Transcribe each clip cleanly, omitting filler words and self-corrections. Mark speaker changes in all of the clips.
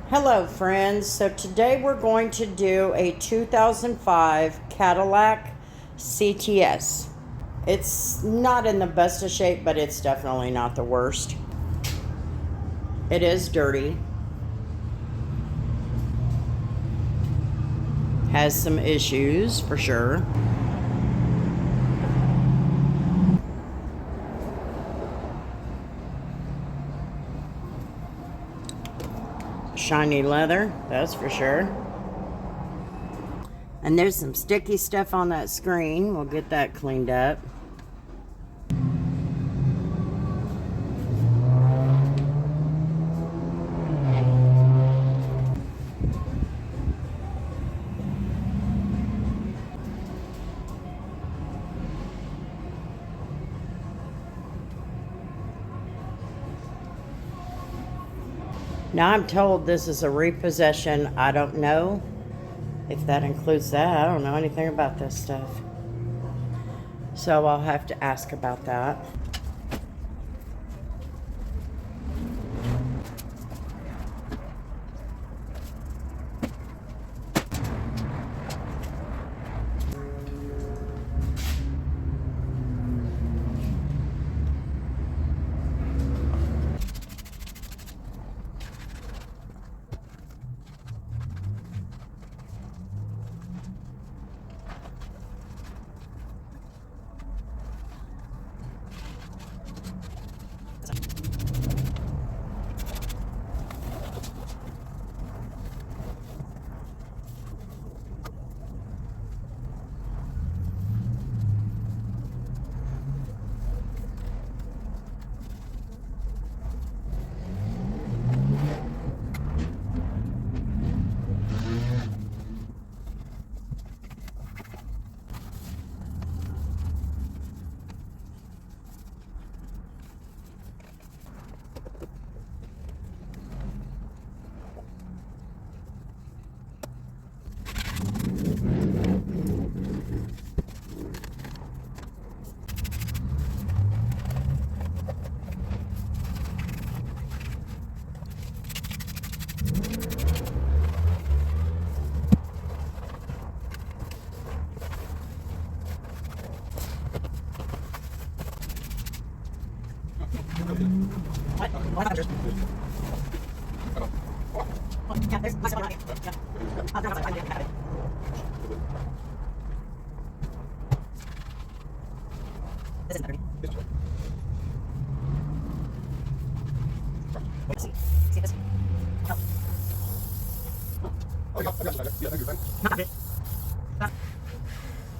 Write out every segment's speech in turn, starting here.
Speaker 1: Hello friends, so today we're going to do a 2005 Cadillac CTS. It's not in the best of shape, but it's definitely not the worst. It is dirty. Has some issues for sure. Shiny leather, that's for sure. And there's some sticky stuff on that screen. We'll get that cleaned up. Now I'm told this is a repossession. I don't know if that includes that. I don't know anything about this stuff. So I'll have to ask about that.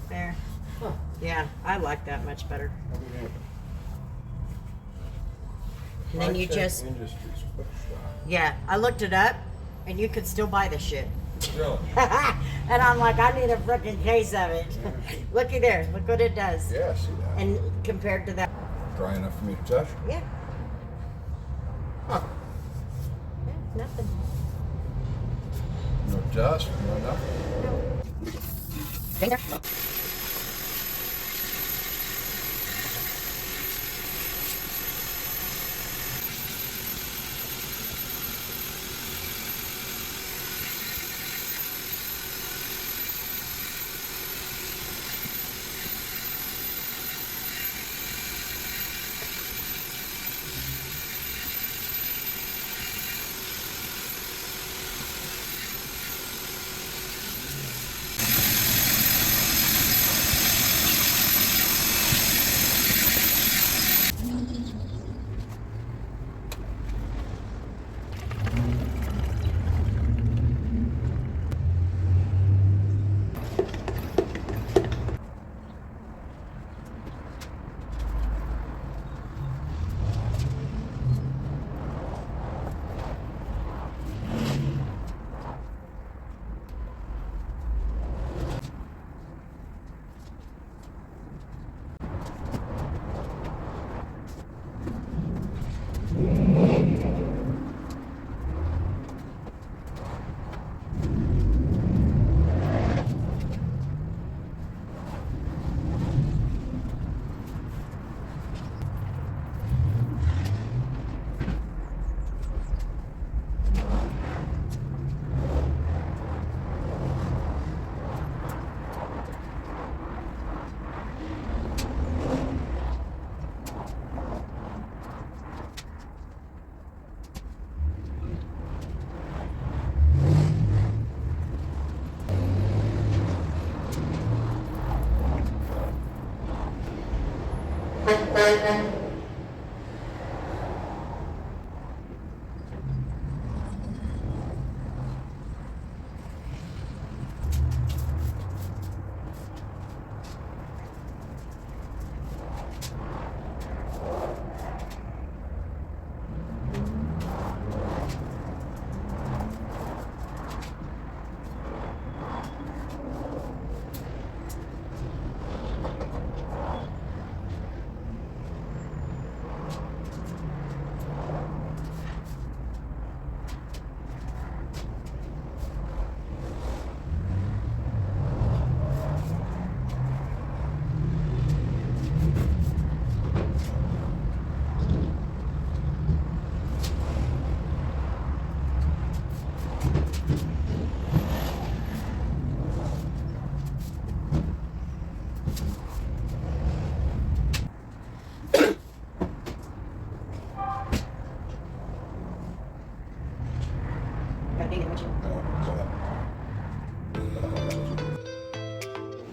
Speaker 1: There. Yeah, I like that much better. And then you just, yeah, I looked it up, and you could still buy the shit.
Speaker 2: Really?
Speaker 1: And I'm like, I need a freaking case of it. Looky there, look what it does.
Speaker 2: Yeah, I see that.
Speaker 1: And compared to that,
Speaker 2: Dry enough for me to touch?
Speaker 1: yeah,
Speaker 2: Huh.
Speaker 1: yeah, nothing.
Speaker 2: No dust, no nothing.
Speaker 1: There.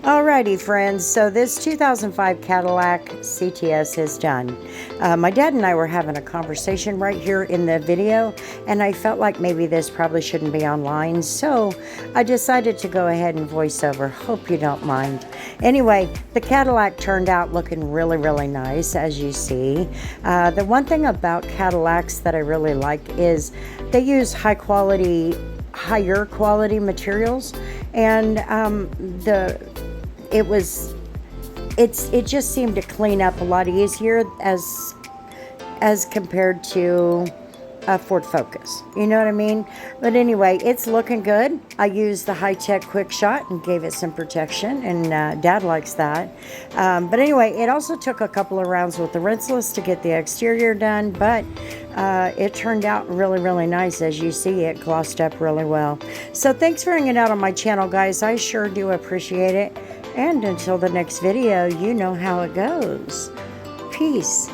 Speaker 1: Alrighty, friends, so this 2005 Cadillac CTS is done. My dad and I were having a conversation right here in the video, and I felt like maybe this probably shouldn't be online, so I decided to go ahead and voice over. Hope you don't mind. Anyway, the Cadillac turned out looking really, really nice, as you see. The one thing about Cadillacs that I really like is they use higher quality materials, and it just seemed to clean up a lot easier as compared to a Ford Focus. You know what I mean? But anyway, it's looking good. I used the high-tech quick shot and gave it some protection, and Dad likes that. But anyway, it also took a couple of rounds with the rinseless to get the exterior done, but it turned out really, really nice. As you see, it glossed up really well. So thanks for hanging out on my channel, guys. I sure do appreciate it. And until the next video, you know how it goes. Peace.